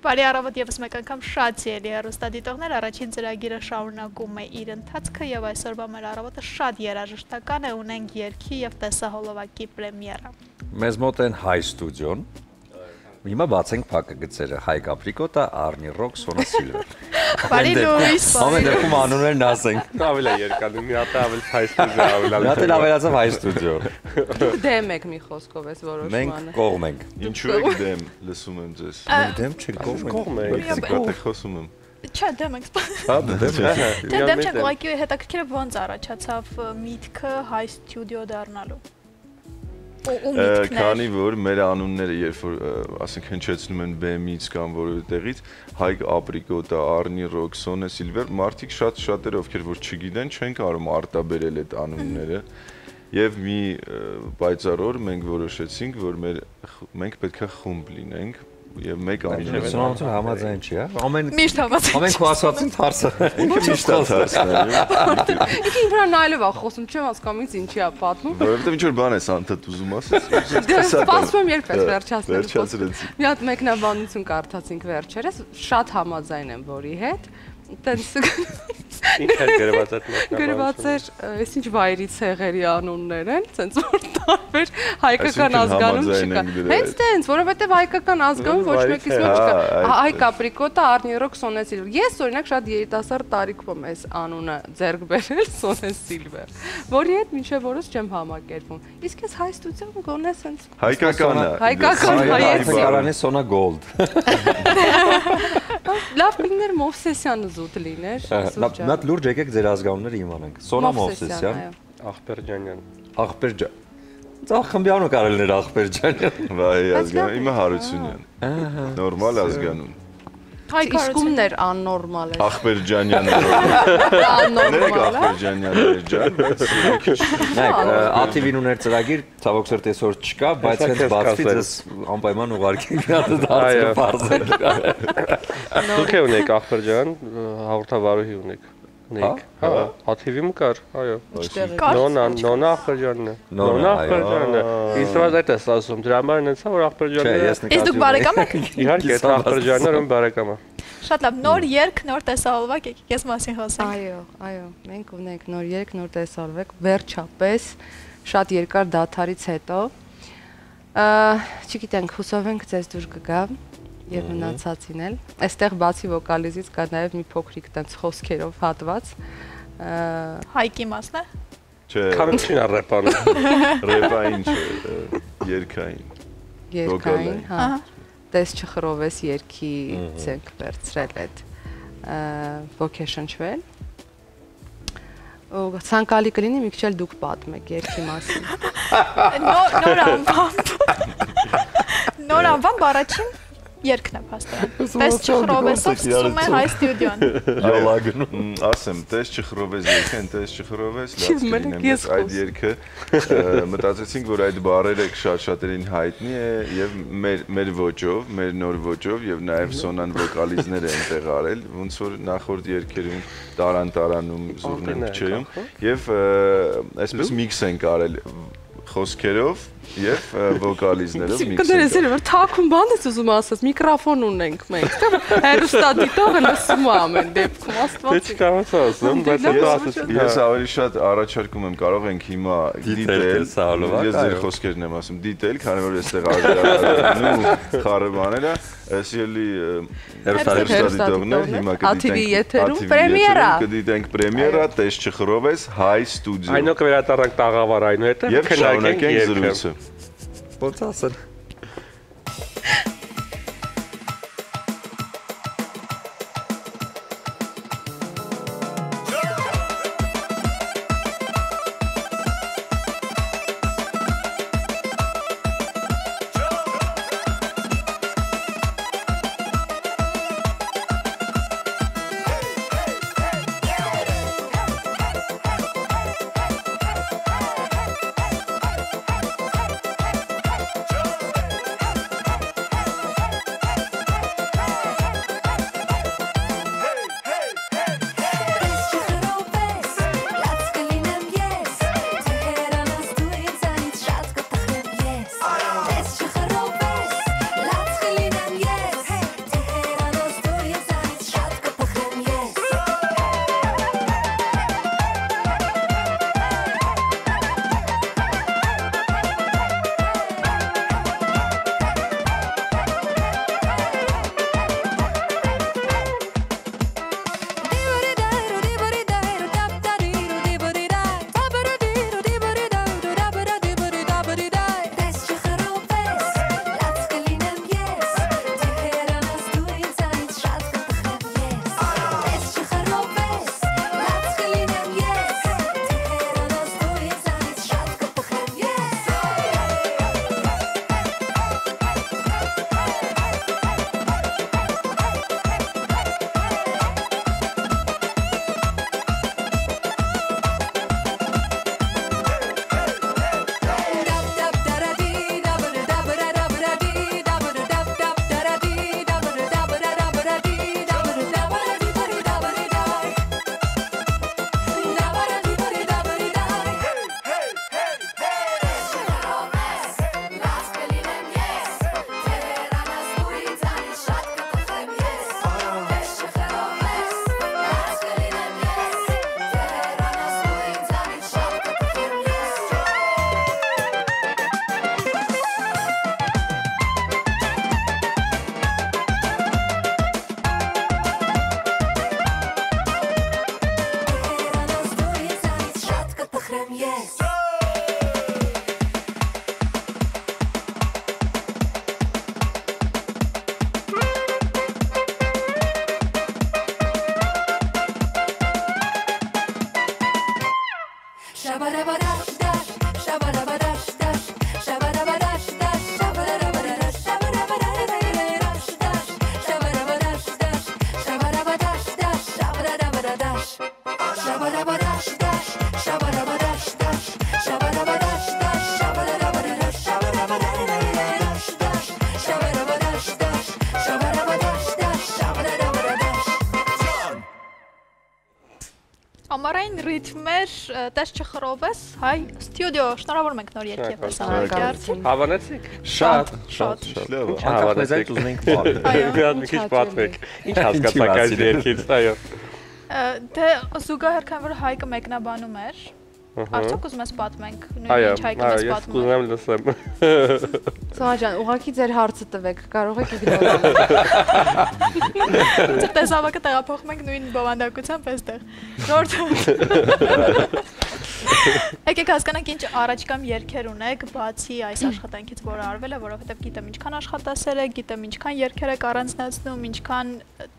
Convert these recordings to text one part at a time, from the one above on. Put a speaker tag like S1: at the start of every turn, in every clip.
S1: Բարի առավոտ եւս մեկ անգամ շատ սիրելի հեռուստադիտողներ, առաջին ծրագիրը շարունակում է իր ընթացքը եւ այսօրվա մեր առավոտը շատ երաժշտական է, ունենք երգի եւ տեսահոլովակի պրեմիերա։
S2: Մեզ մոտ են Հայ ստուդիոն։ Հիմա բացենք փակագծերը Հայ Կապրիկոտա, Արնի Ռոք, Սոնա Սիլվեր։
S1: Բարի լույս։
S2: Ամեն դեպքում անուններն ասենք։
S3: Ավելի երկանում, մի հատ ավելի Հայ ստուդիո ավելի։
S2: Մի հատ ավելացավ Հայ ստուդիո։
S4: Դուք դեմ եք մի խոսքով էս որոշմանը։
S2: Մենք կողմ ենք։
S5: Ինչու եք դեմ, լսում եմ ձեզ։
S2: Մենք դեմ չենք, կողմ ենք։
S5: Դուք խոսում եմ։
S1: Չէ, դեմ ենք։
S2: Հա, դեմ ենք։
S1: Դե դեմ չենք, ուղղակի հետաքրքիր է ոնց առաջացավ միտքը Հայ ստուդիո դառնալու։
S5: Քանի որ մեր անունները երբ որ ասենք հնչեցնում են բեմից կամ որևէ տեղից Հայ Կապրիկոտա, Արնի Ռոք, Սոնա Սիլվեր, մարդիկ շատերը ովքեր որ չգիտեն չեն կարող արտաբերել այդ անունները եւ մի պայծառ օր մենք որոշեցինք որ մենք պետք է խումբ լինենք եւ մեկ անուն
S2: Սոնամություն համաձայն չի, հա։
S1: Միշտ համաձայն։
S2: Ամեն քո ասածին թարսը։
S5: ինքը միշտ հարցն է։
S4: Ինքը ինքն նայելով է խոսում, չեմ հասկանում ինձ ինչի է պատմում։
S5: Որովհետեւ ինչ որ բան է անդադ ուզում ասես։
S4: Սպասում երբ ես վերջացնել։
S5: Վերջացրեցի։
S4: Մի հատ մեկնաբանություն կարդացինք վերջերս, շատ համաձայն եմ որի հետ։ Տենց
S3: Ինչ էր գրված այդ մեկնաբանությունը։
S4: գրված էր, այսինչ վայրի ցեղերի անուններ են, ցենց որ տարբեր հայկական ազգանուն չկա։ Հենց տենց, որովհետև հայկական ազգանուն ոչ մեկից մեջ չկա։ Հայ Կապրիկոտա, Արնի Ռոք, Սոնա Սիլվեր։ Ես օրինակ շատ երիտասարդ տարիքում եմ այս անունը ձեռք բերել Սոնա Սիլվեր, որի հետ մինչև օրս չեմ համակերպում։ Իսկ ես Հայ ստուդիոն գոնե ցենց
S5: Հայկական է։
S4: Հայկական հայեցի։
S2: Հայկարանի Սոնա Գոլդ։
S4: Լավ կլիներ Մովսեսյանը զուտ լիներ։
S2: Նա լուրջ եկեք ձեր ազգանունները իմանանք։ Սոնա Մովսեսյան,
S3: Ախպերջանյան։
S2: Ախպերջան։ Ծաղ խմբյանը կարել ներ Ախպերջանյան։
S5: Վայ ազգանուն, իմը Հարությունյան։ Նորմալ ազգանուն։
S4: Իսկումներ աննորմալ է։
S5: Ախպերջանյանները։
S4: Աննորմալ է։
S5: Ախպերջանյանները ջան,
S2: Նայեք, ATV-ն ուներ ծրագիր, ցավոք սրտի այսօր չկա, բայց հենց բացվի դες անպայման ուղարկենք մի հատ դարձը բարձր։
S3: Դուք ունեք Ախպերջան, հաղորդավարուհի ունեք։ Ունեք։ Հա, ATV-ում կար, այո։ Նոնա Ախպերջանն է։ Նոնա Ախպերջանն է։ Իսկ այդ է ասում, դրա համար նենցա որ Ախպերջանն է։
S1: Իսկ դուք բարեկամ եք։
S3: Իհարկե, Ախպերջանն ում բարեկամ է։
S1: Շատ լավ, նոր երգ, նոր տեսահոլովակ, եկեք ես մասին խոսենք։
S4: Այո, մենք ունենք նոր երգ, նոր տեսահոլովակ, վերջապես շատ երկար դադարից հետո։ Չգիտենք, հուսով ենք ձեզ դուր կգա եւ մնացածին էլ։ Այստեղ բացի վոկալիզից կա նաեւ մի փոքրիկ տենց խոսքերով հատված։
S1: Հայկի մասն է։
S5: Չէ,
S3: Քարինչին ռեպանը։
S5: ռեպային չէ, երգային։
S4: Երկային, հա։ Տես չխրովես երգից ենք վերցրել այդ ոգեշնչվել։ Ու ցանկալի կլինի մի քիչ էլ դուք պատմեք երգի մասին։
S1: Նոր անվամբ։ Նոր անվամբ առաջին երգն է փաստորեն։ Տես չխրովեսով սկսում է Հայ ստուդիոն։
S2: Յոլագնում։
S5: Ասեմ, տես չխրովես երգեն, տես չխրովես, լավ կլինեմ այդ երգը մտածեցինք, որ այդ բառերը շատ-շատերին հայտնի է եւ մեր ոճով, մեր նոր ոճով եւ նաեւ Սոնան վոկալիզներ են տեղ արել, ոնց որ նախորդ երգերում տարանում զուրնեն քչեում եւ այսպես միքս են արել խոսքերով եւ վոկալիզներով միքս։
S4: Կներես որ թաքուն բան ես ուզում ասած, միկրոֆոն ունենք մենք։ Հեռուստադիտողը լսում է ամեն դեպքում, Աստված։
S3: Դե չկարողացա ասեմ, բայց հետո ասեցի։
S5: Ես ավելի շատ առաջարկում եմ, կարող ենք հիմա դիտել, ես ձեր խոսքերն եմ ասում, դիտել, քանի որ այստեղ ազգանուն ու խառը սիրելի հեռուստադիտողներ, հիմա կդիտենք պրեմիերա, տես չխրովես Հայ ստուդիո։
S3: Այնո կվերադառնանք տաղավար այնուհետև
S5: Եվ շարունակենք զրույցը։
S2: Ոնց ասել։
S1: Համառային ռիթմեր, տես չխռովես, հայ ստուդիո, շնորհավորում ենք նոր երգի պես անհարգարց։
S3: Հավանեցիք։
S2: Շատ։
S5: Լավ։
S2: Անկախ մեզ ուզենք պատմել։
S3: Մի քիչ պատմեք։ Ինչ հասկացաք այս երգից, այո։
S1: Դե զուգահեռ քան որ Հայկը մեկնաբանում էր, արդյոք ուզում ես պատմենք, նույն ինչ Հայկը մեզ պատմում է։
S3: Այո, ես կուզեմ լսեմ։
S4: Սամա ջան, ուղղակի ձեր հարցը տվեք, կարող եք իգնորել։
S1: Ձեր տեսավակը տեղափոխում ենք նույն բովանդակությամբ այստեղ։ Ժորդ։ Եկեք հասկանանք ինչ առաջկամ երգեր ունեք, բացի այս աշխատանքից, որը արվել է, որովհետև գիտեմ ինչքան աշխատասեր եք, գիտեմ ինչքան երգեր եք առանձնացնում, ինչքան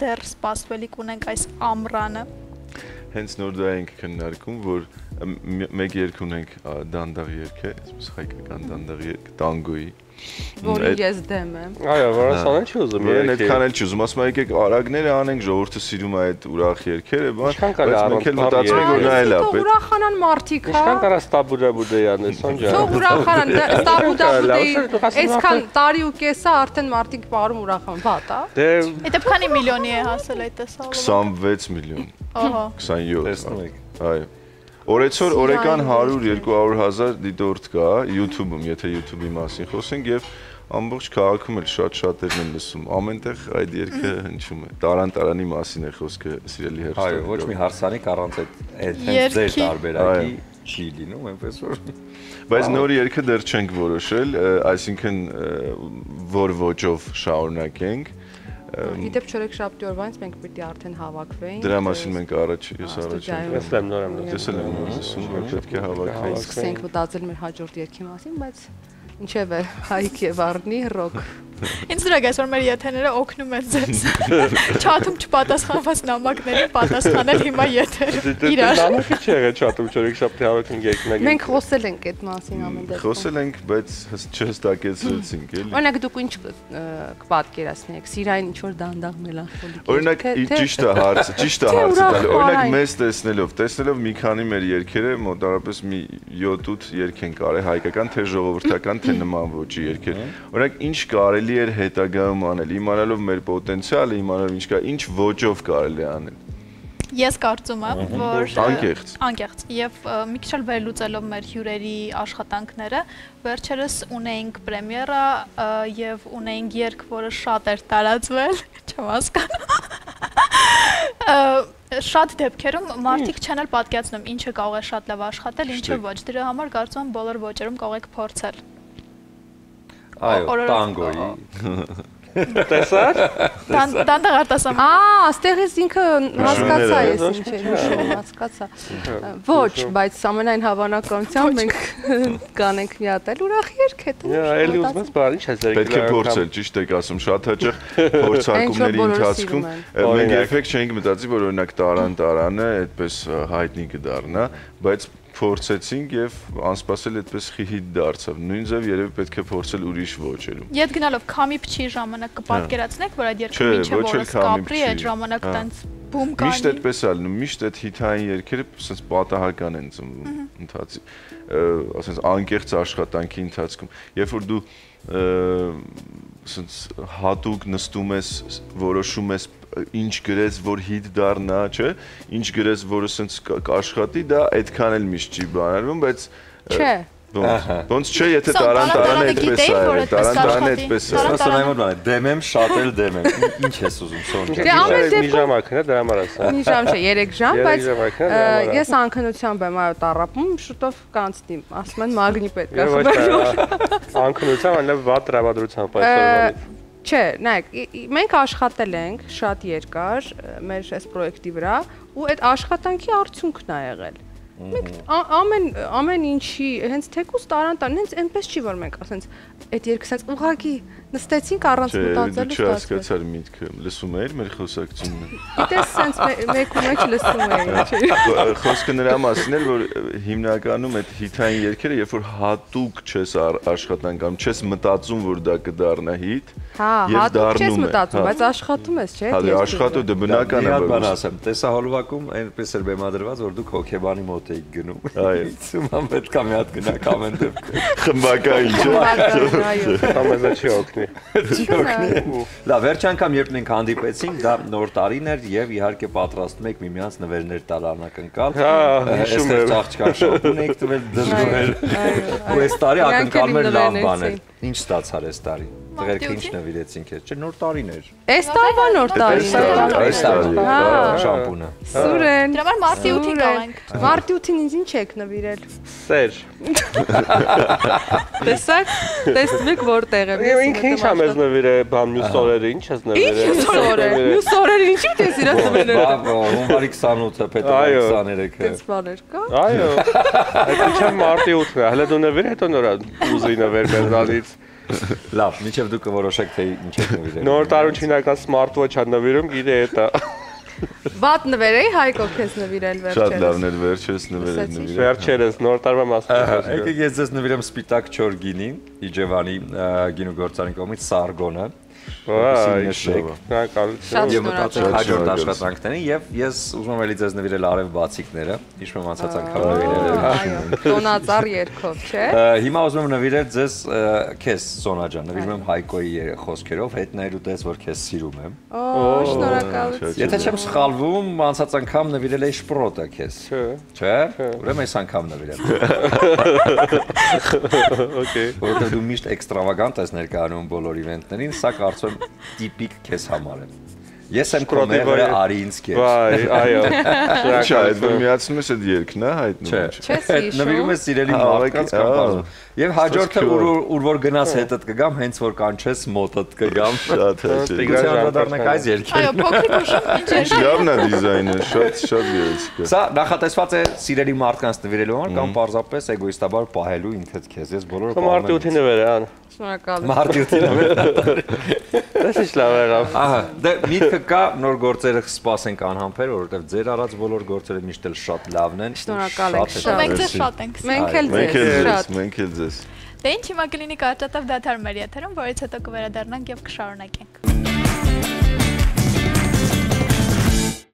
S1: դեռ սպասվելիք ունենք այս ամռանը։
S5: Հենց նոր դա ենք քննարկում, որ մեկ երգ ունենք դանդաղ երգ է, այսպես հայկական դանդաղ երգ, տանգոյի։
S4: Որին ես դեմ եմ։
S3: Այո, որոնց անեն չի ուզում երգել։
S5: Այդքան էլ չի ուզում, ասում եմ եկեք արագները անենք, ժողովուրդը սիրում է այդ ուրախ երգերը, բայց մենք էլ մտածում ենք որ նա էլ է պետք։
S4: Ուրախանան մարդիկ, հա։
S3: Ինչքան կարա ստաբուդաբուդեյան է, Սոնջան։
S4: Թող ուրախանան, ստաբուդաբուդեի, այսքան տարի ու կեսա արդեն մարդիկ բարում ուրախան, բա՞տա։
S3: Դե
S1: Հետև քանի միլիոնի է հասել այդ տեսալը։
S5: 26 միլիոն։
S1: Ահա։
S5: 27։
S2: Տեսնում եք։
S5: Այո։ Օրեցօր օրական 100-200 հազար դիտորդ կա YouTube-ում, եթե YouTube-ի մասին խոսենք եւ ամբողջ քաղաքում էլ շատ-շատերն են լսում։ Ամենտեղ այդ երգը հնչում է։ Տարան-տարանի մասին է խոսքը, սիրելի հերոստը։
S2: Այո, ոչ մի հարցանիք առանց այդ հենց ձեր տարբերակի չի լինում, այնպես որ։
S5: Բայց նոր երգը դեռ չենք որոշել, այսինքն որ ոճով շարունակենք։
S4: Գիտեք չորեքշաբթի օրվանից մենք պիտի արդեն հավաքվեինք։
S5: Դրա մասին մենք առաջ
S3: տեսել նոր եմ
S5: տեսել եմ լսում, որ պետք է հավաքվենք։
S4: Սկսենք մտածել մեր հաջորդ երգի մասին, բայց ինչևէ Հայկ եւ Արնի ռոք։
S1: Ինձ դրակ այսօր մեր եթերները օգնում են ձեզ։ Չաթում չպատասխանված նամակներին պատասխանել հիմա եթերը։ Իրար։
S3: Նամակը չի եղել չաթում չորեքշաբթի հավաքենք երգնագիր։
S4: Մենք խոսել ենք այդ մասին ամեն դեպքում։
S5: Խոսել ենք, բայց չհստակեցրեցինք, էլի։
S4: Օրինակ դուք ինչ կպատկերացնեք, սիրային ինչ որ դանդաղ մելանխոլիկ։
S5: Օրինակ ճիշտ է հարցը, ճիշտ է հարցը տալը։ Օրինակ մեզ տեսնելով մի քանի մեր երգերը մոտավորապես մի 7-8 երգ են կարել հայկական թե ժողովրդական թե նման ոճի երգեր։ Օրինակ ինչ կարելի էր հետագայում անել, իմանալով մեր պոտենցիալը, իմանալով ինչ կա, ինչ ոճով կարելի է անել։
S1: Ես կարծում եմ, որ
S5: անկեղծ
S1: եւ մի քիչ էլ վերլուծելով մեր հյուրերի աշխատանքները, վերջերս ունեինք պրեմիերա եւ ունեինք երգ, որը շատ էր տարածվել, չեմ հասկանում։ Շատ դեպքերում մարդիկ չեն էլ պատկերացնում ինչը կարող է շատ լավ աշխատել, ինչը ոչ։ Դրա համար կարծում եմ բոլոր ոճերում կարող եք փորձել։
S2: Այո, տանգոյի։
S3: Տեսա՞ր։
S1: Դանդաղ արտասամ։
S4: Աստեղից ինքը հասկացա ես ինչ է նշում, հասկացա։ Ոչ, բայց ամենայն հավանականությամբ մենք կանենք մի հատ էլ ուրախ երգ հետո։
S3: Էլի ուզում ես բար ինչ ես երգել։
S5: Պետք է փորձել, ճիշտ եք ասում, շատ հաճախ փորձարկումների ընթացքում մենք երբեք չենք մտածի, որ օրինակ տարան-տարանը այդպես հայտնի կդառնա, բայց փորձեցինք եւ անսպասել այդպես խիհիտ դարձավ։ Նույն ձև երևի պետք է փորձել ուրիշ ոճերում։
S1: Ետ գնալով քամի փչի ժամանակ կպատկերացնեք, որ այդ երգը ինչը որս կապրի այդ ժամանակ տենց բում կանի։
S5: Միշտ այդպես է լինում, միշտ այդ հիթային երգերը ասես պատահական են ծնվում ընթացի, ասես անկեղծ աշխատանքի ընթացքում։ Երբ որ դու ասես հատուկ նստում ես, որոշում ես ինչ գրես, որ հիթ դառնա, չէ՞, ինչ գրես, որ ասես կաշխատի, դա այդքան էլ միշտ չի բանալվում, բայց
S4: չէ։
S5: Ոնց չէ, եթե տարան-տարան այդպես է, տարան-տարան այդպես է։
S2: Ասում եմ որ դեմ եմ, շատ էլ դեմ եմ։ Ինչ ես ուզում, Սոնջա։
S4: Դե ամեն
S3: մի ժամանակ է, դրա համար ասա։
S4: Մի ժամ չէ, 3 ժամ, բայց ես անքնությամբ եմ այո տառապում, շուտով կանցնի, ասում են մագնի պետք է խմել։
S3: Անքնությամբ այլև վատ տրամադրությամբ այսօրվանից։
S4: Չէ, նայեք, մենք աշխատել ենք շատ երկար մեր այս պրոյեկտի վրա ու այդ աշխատանքի արդյունքն է եղել։ Մենք ամեն ինչի հենց թեկուզ տարան-տարան հենց այնպես չի որ մենք ասենց այդ երկը սենց ուղղակի նստեցինք առանց մտածելու
S5: ստացվեց։ Չէ, հասկացար միտքը, լսում էիր մեր խոսակցությունը։
S4: Գիտես սենց մեկ ու մեկ լսում էի, չէ։
S5: Խոսքը նրա մասին էր, որ հիմնականում այդ հիթային երգերը, երբ որ հատուկ չես աշխատանք անում, չես մտածում, որ դա կդառնա հիթ,
S4: եւ դառնում է։ Հատուկ չես մտածում, բայց աշխատում ես, չէ՞։
S5: Հա, աշխատու դա բնական է։
S2: Բան ասեմ, տեսահոլովակում այնպես էր բեմադրված, որ դուք հոկեբանի մոտ եք գնում։
S5: Այո։
S2: Ուսում պետք է մի հատ գնաք ամեն դեպքում։
S5: Խմբակային, չէ՞։
S3: Համեզա չի օգնի։ օգնի։
S2: Լավ, վերջ անգամ երբ մենք հանդիպեցինք, դա նոր տարին էր եւ իհարկե պատրաստում եք միմյանց նվերներ տալ անակնկալ։
S3: Հիշում եմ։
S2: Աղջկան շապուն եք տվել դժգոհել։ Ու այս տարի ակնկալում էր լավ բաներ։ Ինչ ստացար այս տարի։ Տղերքը ինչ նվիրեցինք ես, չէ, նոր տարին էր։
S4: Այս տարվա նոր տարին է։
S2: Այս տարի շամպունը։
S4: Սուրեն։
S1: Դրա համար մարտի 8-ին գանք։
S4: Մարտի 8-ին ինձ ինչ եք նվիրել։
S3: Սեր։
S4: Տեսակ, տեսնում եք որտեղ եմ։
S3: Ինքը ինչ ա մեզ նվիրել, բան մյուս օրերը ինչ ես նվիրել։
S4: Ինչ օրեր։ Մյուս օրերը ինչի՞ դες իրաց նվիրել։
S2: Հունվարի 28-ը, փետրվարի 23-ը։
S4: Դες բաներ կա։
S3: Այո։ Այդ ինչա մարտի 8-ը, հələ դու նվիր, հետո նորա ուզի նվեր մեզանից։
S2: Լավ, մինչև դուք կորոշեք թե ինչ եք նվիրել։
S3: Նոր տարուն չինական smartwatch-ա նվիրում, գիտե էտա։
S4: Վատ նվերեի Հայկո քեզ նվիրել վերջերս։
S5: Շատ լավն էր վերջերս նվիրել։
S3: Վերջերս նոր տարվա մասը։
S2: Եկեք ես ձեզ նվիրեմ սպիտակ չոր գինին, Իջևանի գինու գործարանի կողմից Սարգոնը։
S3: Վայ,
S4: Շատ
S2: Եվ մտածեք հաջորդ աշխատանքներին եւ ես ուզում եմ էլի ձեզ նվիրել արև բացիկները, հիշում եմ անցած անգամ նվիրել։
S4: Տոնածառ երգով, չէ։
S2: Հիմա ուզում եմ նվիրել ձեզ քեզ Սոնա ջան, նվիրում եմ Հայկոյի խոսքերով, հետ նայելու տես որ քեզ սիրում եմ։
S4: Շնորհակալություն։
S2: Եթե չեմ սխալվում, անցած անգամ նվիրել էի շպրոտը քեզ։ Չէ։ Ուրեմն այս անգամ նվիրեմ։
S3: Okay։
S2: Որովհետեւ դու միշտ էքստրավագանտ ես ներկայանում բոլոր իվենտներին, սա կարծում եմ տիպիկ քեզ համար է։ Ես եմ կոմեր վրա արի ինձ քեզ։
S3: Վայ, այո։
S5: Չէ, այդ միացնում ես այդ երգն է, հայտնում
S2: է։ Չէ, նվիրում ես սիրելի մարդկանց կամ բազում։ Եվ հաջորդը ուր որ գնաս հետդ կգամ, հենց որ կանչես մոտդ կգամ։
S5: Շատ հաճելի։
S2: Անդրադառնանք այս երգին։
S1: Այո, փոքրիկ ուշում ինչ էր։
S5: Լավն է դիզայնը, շատ գեղեցիկ է։
S2: Սա նախատեսված է սիրելի մարդկանց նվիրելու համար կամ պարզապես էգոիստաբար պահելու ինքդ քեզ։ Ես բոլորը պահում եմ։
S3: Մարտի 8-ին նվեր է, ան։
S4: Շնորհակալություն։
S2: Մարտի 8-ին նվեր։
S3: Դες ինչ լավ եղավ։
S2: Ահա, դե միտքը կա նոր գործերը սպասենք անհամբեր, որովհետև ձեր արած բոլոր գործերը միշտ էլ շատ լավն են։
S4: Շնորհակալ ենք շատ։
S1: Մենք ձեզ շատ ենք սիրում։
S4: Մենք էլ շատ։
S5: Մենք էլ ձեզ։
S1: Դե ինչ հիմա կլինի կարճատև դադար մեր եթերում, որից հետո կվերադառնանք եւ կշարունակենք։